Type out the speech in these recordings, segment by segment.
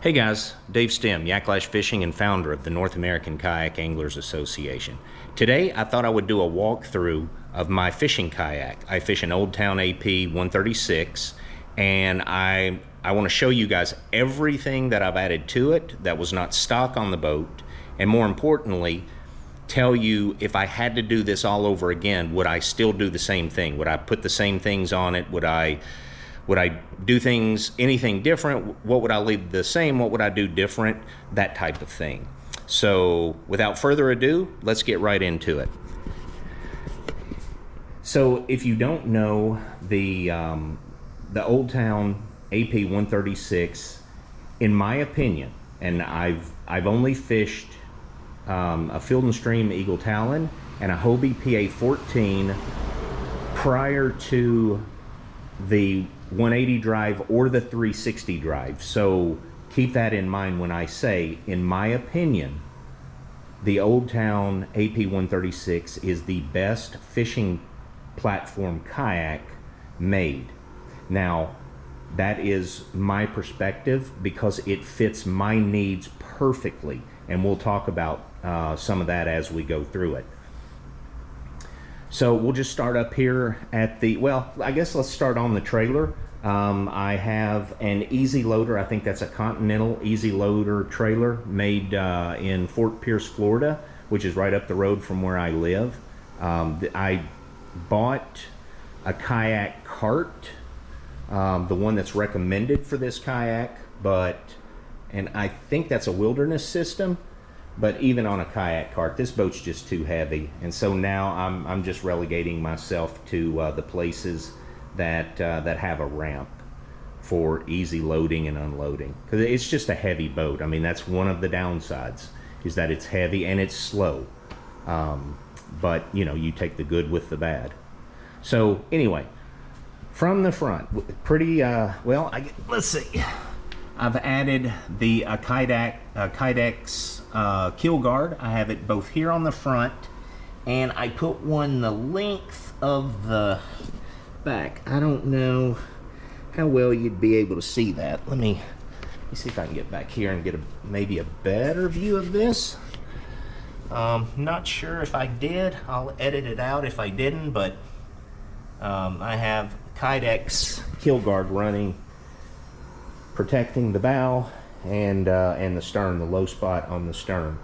Hey guys, Dave Stem, Yacklash Fishing and founder of the North American Kayak Anglers Association. Today I thought I would do a walkthrough of my fishing kayak. I fish an Old Town AP 136 and I want to show you guys everything that I've added to it that was not stock on the boat, and more importantly, tell you if I had to do this all over again, would I still do the same thing? Would I put the same things on it? Would I do anything different? What would I leave the same? What would I do different? That type of thing. So without further ado, let's get right into it. So if you don't know, the Old Town AP 136, in my opinion, and I've only fished a Field and Stream Eagle Talon and a Hobie PA 14 prior to the 180 drive or the 360 drive. So keep that in mind when I say, in my opinion, the Old Town AP 136 is the best fishing platform kayak made. Now, that is my perspective because it fits my needs perfectly, and we'll talk about some of that as we go through it. So we'll just start up here at the, well, I guess let's start on the trailer. I have an Easy Loader. I think that's a Continental Easy Loader trailer made in Fort Pierce, Florida, which is right up the road from where I live. I bought a kayak cart, the one that's recommended for this kayak, and I think that's a Wilderness system. But even on a kayak cart, this boat's just too heavy, and so now I'm just relegating myself to the places that have a ramp for easy loading and unloading, because it's just a heavy boat. I mean, that's one of the downsides, is that it's heavy and it's slow. But you know, you take the good with the bad. So anyway, from the front, pretty well. Let's see. I've added the Kydex keel guard. I have it both here on the front, and I put one the length of the back. I don't know how well you'd be able to see that. Let me see if I can get back here and get maybe a better view of this. Not sure if I did. I'll edit it out if I didn't, but I have Kydex keel guard running, protecting the bow and the stern, the low spot on the stern.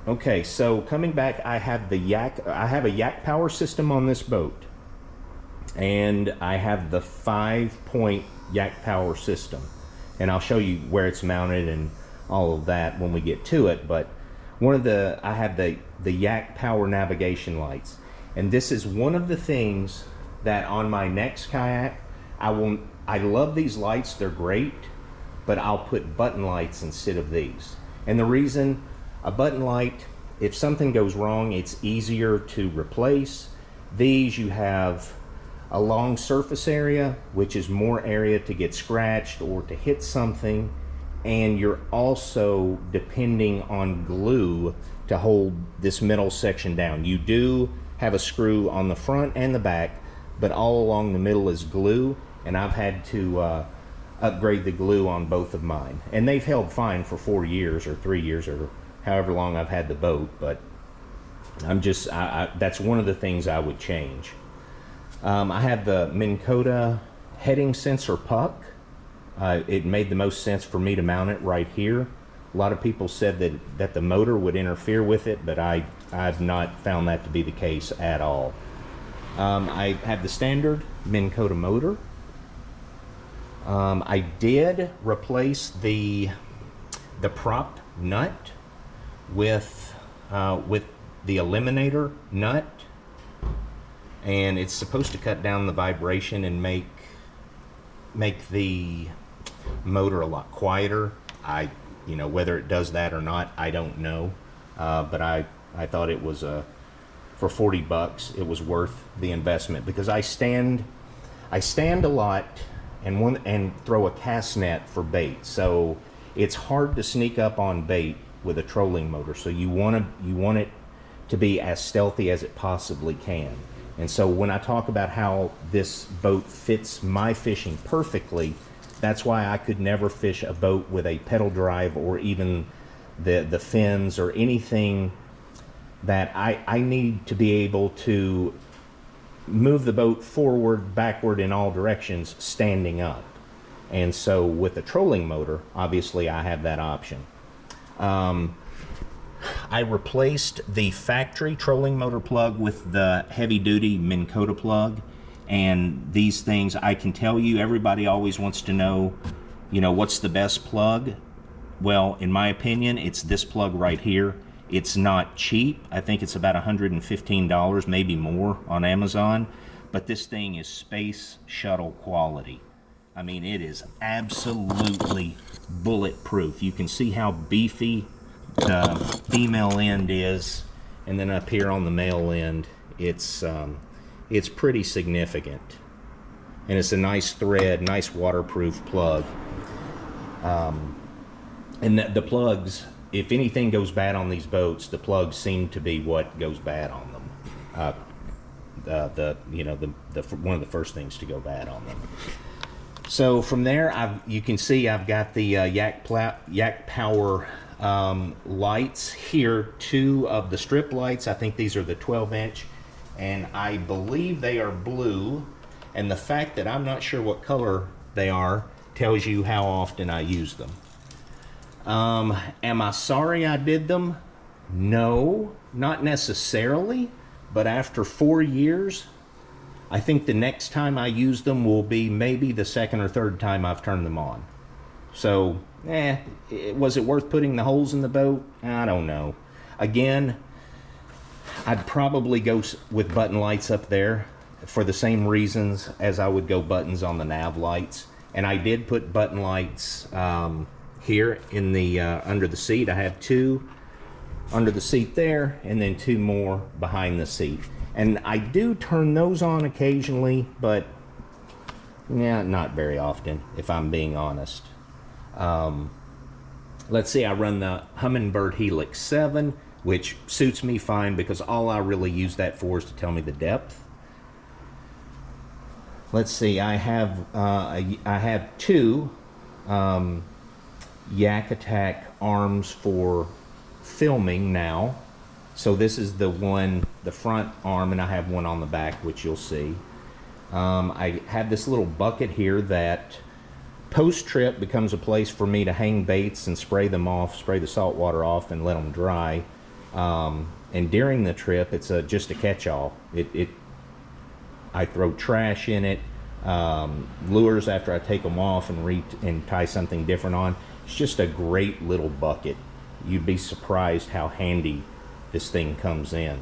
Okay, so coming back, I have a yak power system on this boat, and I have the 5-point yak power system, and I'll show you where it's mounted and all of that when we get to it. But I have the yak power navigation lights, and this is one of the things that on my next kayak I love these lights. They're great, but I'll put button lights instead of these. And the reason, a button light, if something goes wrong, it's easier to replace. These, you have a long surface area, which is more area to get scratched or to hit something, and you're also depending on glue to hold this middle section down. You do have a screw on the front and the back, but all along the middle is glue, and I've had to upgrade the glue on both of mine, and they've held fine for 4 years or 3 years or however long I've had the boat. But that's one of the things I would change. I have the Minn Kota heading sensor puck. It made the most sense for me to mount it right here. A lot of people said that the motor would interfere with it, but I've not found that to be the case at all. I have the standard Minn Kota motor. I did replace the prop nut with the eliminator nut, and it's supposed to cut down the vibration and make the motor a lot quieter. Whether it does that or not, I don't know, but I thought it was for 40 bucks, it was worth the investment, because I stand a lot and throw a cast net for bait. So it's hard to sneak up on bait with a trolling motor. So you want it to be as stealthy as it possibly can. And so when I talk about how this boat fits my fishing perfectly, that's why I could never fish a boat with a pedal drive or even the fins or anything that I need to be able to move the boat forward, backward, in all directions standing up. And so with a trolling motor, obviously I have that option. I replaced the factory trolling motor plug with the heavy-duty Minn Kota plug. And these things, I can tell you, everybody always wants to know, you know, what's the best plug? Well, in my opinion, it's this plug right here. It's not cheap. I think it's about $115, maybe more, on Amazon. But this thing is space shuttle quality. I mean, it is absolutely bulletproof. You can see how beefy the female end is, and then up here on the male end, it's pretty significant. And it's a nice thread, nice waterproof plug. And the plugs, if anything goes bad on these boats, the plugs seem to be what goes bad on them. One of the first things to go bad on them. So from there, you can see I've got the Yak Power lights here. 2 of the strip lights. I think these are the 12-inch, and I believe they are blue. And the fact that I'm not sure what color they are tells you how often I use them. Am I sorry I did them? No, not necessarily. But after 4 years, I think the next time I use them will be maybe the 2nd or 3rd time I've turned them on. So, was it worth putting the holes in the boat? I don't know. Again, I'd probably go with button lights up there for the same reasons as I would go buttons on the nav lights. And I did put button lights here in the under the seat. I have 2 under the seat there, and then 2 more behind the seat. And I do turn those on occasionally, but yeah, not very often, if I'm being honest. Let's see, I run the Humminbird Helix 7, which suits me fine because all I really use that for is to tell me the depth. Let's see, I have 2 Yak Attack arms for filming now. So this is the one, the front arm, and I have one on the back, which you'll see. I have this little bucket here that post-trip becomes a place for me to hang baits and spray them off, spray the salt water off and let them dry. And during the trip, it's just a catch-all. I throw trash in it, lures after I take them off and tie something different on. It's just a great little bucket. You'd be surprised how handy this thing comes in.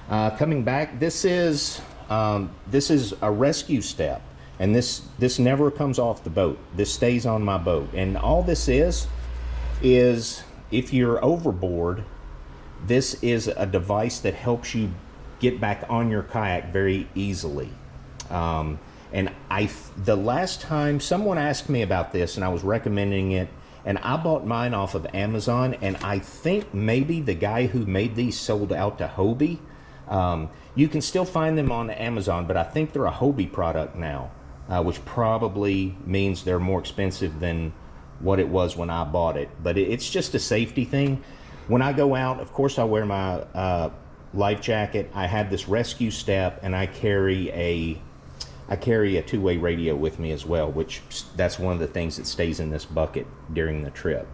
Coming back, this is a rescue step, and this never comes off the boat. This stays on my boat, and all this is if you're overboard, this is a device that helps you get back on your kayak very easily. And the last time someone asked me about this, and I was recommending it, and I bought mine off of Amazon, and I think maybe the guy who made these sold out to Hobie. You can still find them on Amazon, but I think they're a Hobie product now, which probably means they're more expensive than what it was when I bought it. But it's just a safety thing. When I go out, of course I wear my life jacket. I have this rescue step, and I carry a 2-way radio with me as well, which that's one of the things that stays in this bucket during the trip.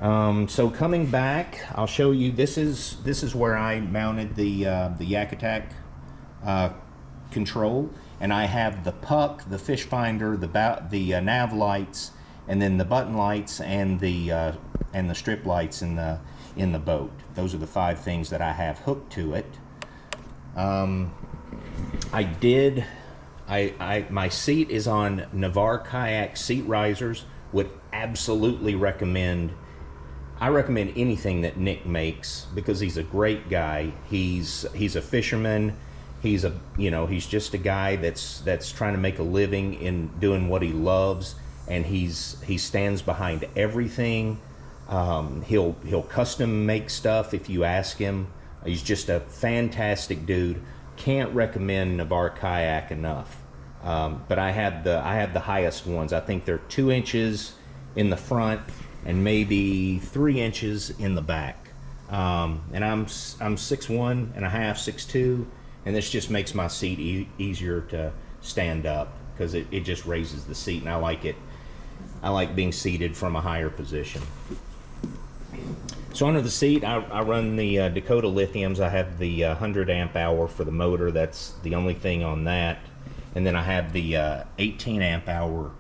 So coming back, I'll show you, this is where I mounted the Yak Attack control, and I have the puck, the fish finder, the nav lights, and then the button lights and the strip lights in the boat. Those are the 5 things that I have hooked to it. My seat is on Navarre Kayak seat risers. Would absolutely recommend. I recommend anything that Nick makes because he's a great guy. He's a fisherman. He's just a guy that's trying to make a living in doing what he loves, and he stands behind everything. He'll custom make stuff if you ask him. He's just a fantastic dude. Can't recommend Navarre Kayak enough. But I have the highest ones. I think they're 2 inches in the front and maybe 3 inches in the back. And I'm 6'1" and a half, 6'2", and this just makes my seat easier to stand up because it just raises the seat, and I like it. I like being seated from a higher position. So under the seat, I run the Dakota Lithiums. I have the 100 amp hour for the motor. That's the only thing on that. And then I have the 18 amp hour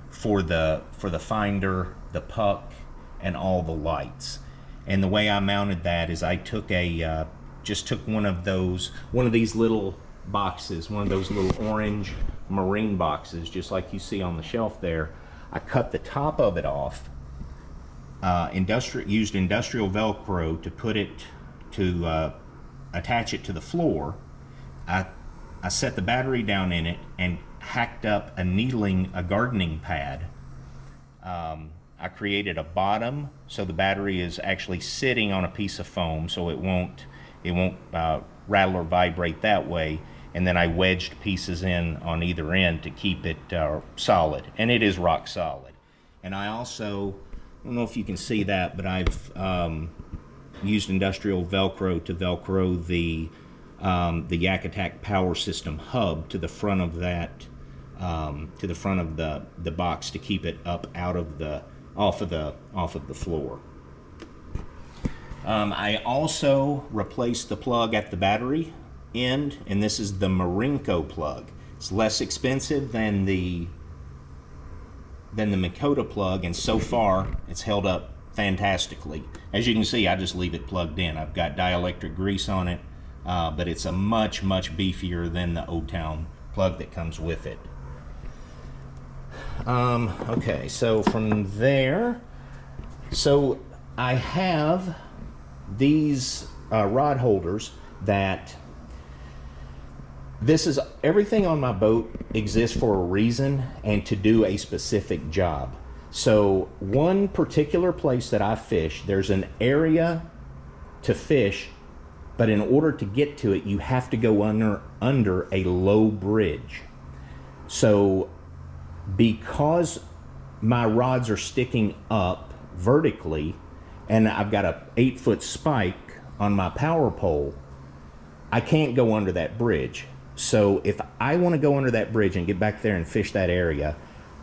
for the finder, the puck, and all the lights. And the way I mounted that is I took just took one of these little boxes, one of those little orange marine boxes, just like you see on the shelf there. I cut the top of it off, used industrial Velcro to put it, to attach it to the floor. I set the battery down in it and hacked up a gardening pad. I created a bottom so the battery is actually sitting on a piece of foam, so it won't rattle or vibrate that way. And then I wedged pieces in on either end to keep it solid, and it is rock solid. And I also, I don't know if you can see that, but I've used industrial Velcro to Velcro the Yak Attack power system hub to the front of that, to the front of the box to keep it up off of the floor. I also replaced the plug at the battery end, and this is the Marinko plug. It's less expensive than the Dakota plug, and so far it's held up fantastically. As you can see, I just leave it plugged in. I've got dielectric grease on it, but it's a much beefier than the Old Town plug that comes with it. Okay, so from there, so I have these rod holders that this is everything on my boat exists for a reason and to do a specific job. So one particular place that I fish, there's an area to fish, but in order to get to it, you have to go under a low bridge. So because my rods are sticking up vertically and I've got a 8-foot spike on my power pole, I can't go under that bridge. So if I want to go under that bridge and get back there and fish that area,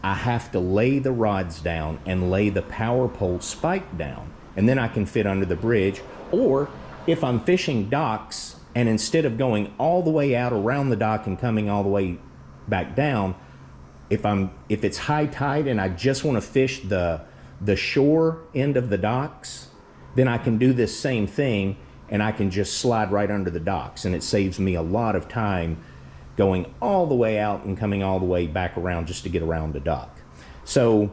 I have to lay the rods down and lay the power pole spike down, and then I can fit under the bridge. Or if I'm fishing docks and instead of going all the way out around the dock and coming all the way back down, if it's high tide and I just want to fish the shore end of the docks, then I can do this same thing and I can just slide right under the docks, and it saves me a lot of time going all the way out and coming all the way back around just to get around the dock. So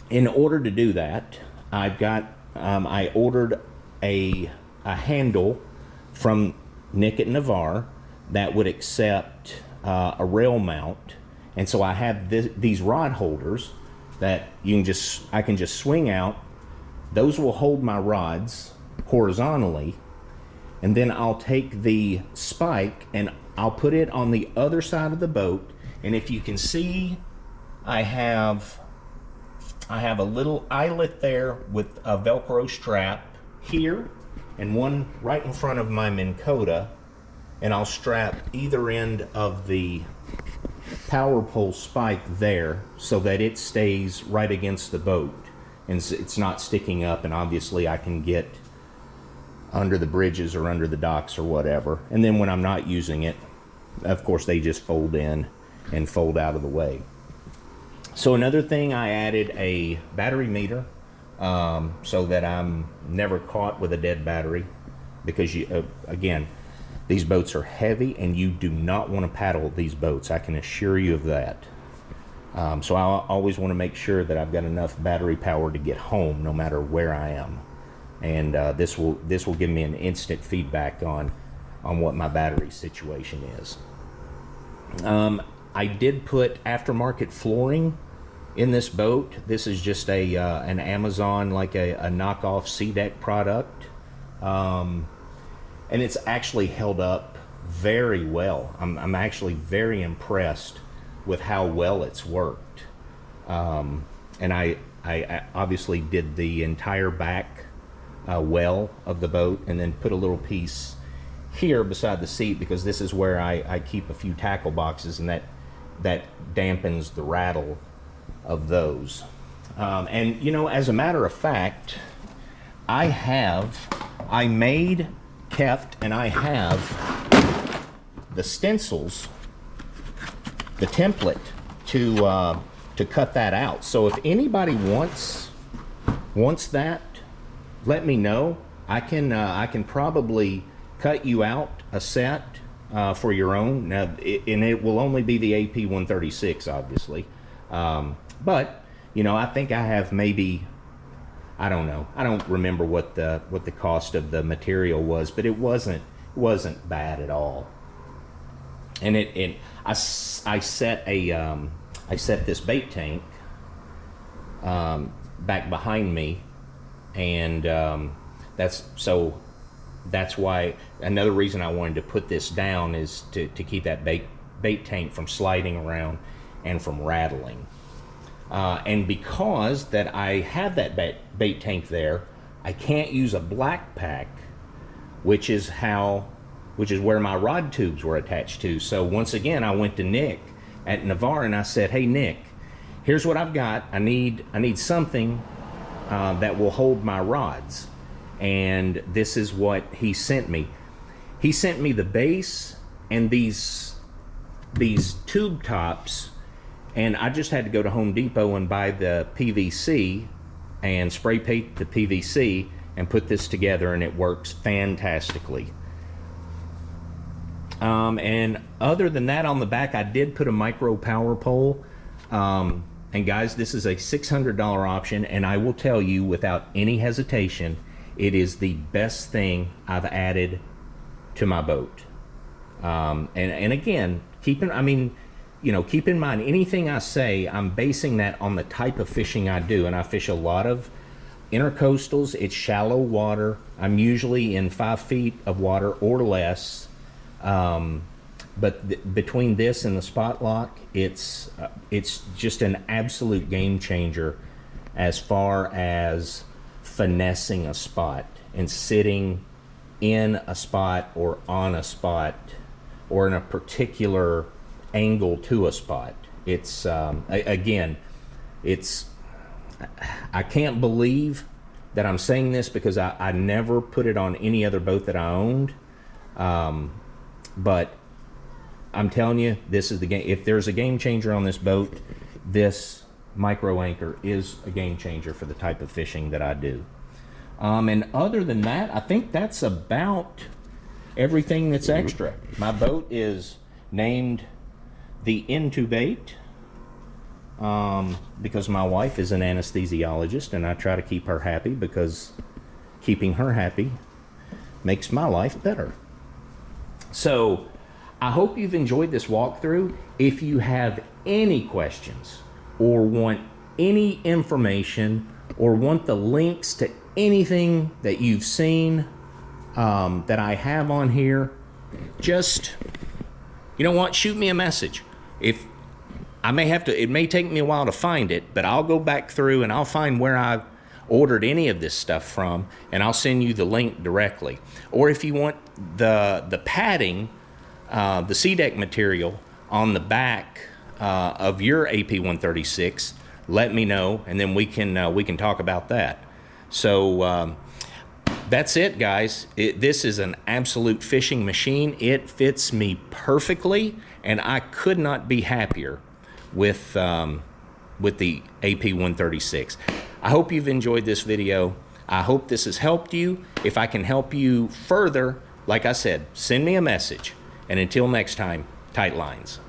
in order to do that, I ordered a handle from Nick at Navarre that would accept a rail mount. And so I have these rod holders that I can just swing out. Those will hold my rods horizontally, and then I'll take the spike and I'll put it on the other side of the boat. And if you can see, I have a little eyelet there with a Velcro strap here and one right in front of my Minn Kota, and I'll strap either end of the power pole spike there so that it stays right against the boat and it's not sticking up, and obviously I can get under the bridges or under the docks or whatever. And then when I'm not using it, of course, they just fold in and fold out of the way. So another thing, I added a battery meter so that I'm never caught with a dead battery, because again, these boats are heavy and you do not want to paddle these boats. I can assure you of that. So I always want to make sure that I've got enough battery power to get home no matter where I am. And this will give me an instant feedback on what my battery situation is. I did put aftermarket flooring in this boat. This is just an Amazon, like a knockoff SeaDeck product. And it's actually held up very well. I'm actually very impressed with how well it's worked. And I obviously did the entire back well of the boat, and then put a little piece here beside the seat, because this is where I keep a few tackle boxes, and that dampens the rattle of those. And you know, as a matter of fact, I made, kept, and I have the stencils, the template to cut that out. So if anybody wants that, let me know. I can probably cut you out a set for your own. Now, and it will only be the AP 136, obviously. But you know, I think I have maybe, I don't know. I don't remember what the cost of the material was, but it wasn't bad at all. And I set this bait tank back behind me, and that's why another reason I wanted to put this down is to keep that bait tank from sliding around and from rattling. And because that I have that bait tank there, I can't use a black pack, which is where my rod tubes were attached to. So once again, I went to Nick at Navarre and I said, "Hey Nick, here's what I've got. I need something that will hold my rods." And this is what he sent me. He sent me the base and these tube tops, and I just had to go to Home Depot and buy the PVC and spray paint the PVC and put this together, and it works fantastically. And other than that, on the back, I did put a micro power pole. And guys, this is a $600 option, and I will tell you without any hesitation, it is the best thing I've added to my boat. And again, keep in mind, anything I say, I'm basing that on the type of fishing I do. And I fish a lot of intercoastals. It's shallow water. I'm usually in 5 feet of water or less. But between this and the spot lock, it's just an absolute game changer as far as finessing a spot and sitting in a spot or on a spot or in a particular angle to a spot. It's again, I can't believe that I'm saying this, because I never put it on any other boat that I owned, but I'm telling you, this is the game. If there's a game changer on this boat, this micro anchor is a game changer for the type of fishing that I do. And other than that, I think that's about everything that's extra. My boat is named the Intubate because my wife is an anesthesiologist, and I try to keep her happy, because keeping her happy makes my life better. So I hope you've enjoyed this walkthrough. If you have any questions or want any information or want the links to anything that you've seen that I have on here, just, you know what, shoot me a message. If I may have to, it may take me a while to find it, but I'll go back through and I'll find where I ordered any of this stuff from, and I'll send you the link directly. Or if you want the padding, the C-deck material on the back of your AP136, let me know, and then we can talk about that. So that's it, guys. This is an absolute fishing machine. It fits me perfectly, and I could not be happier with the AP136. I hope you've enjoyed this video. I hope this has helped you. If I can help you further, like I said, send me a message. And until next time, tight lines.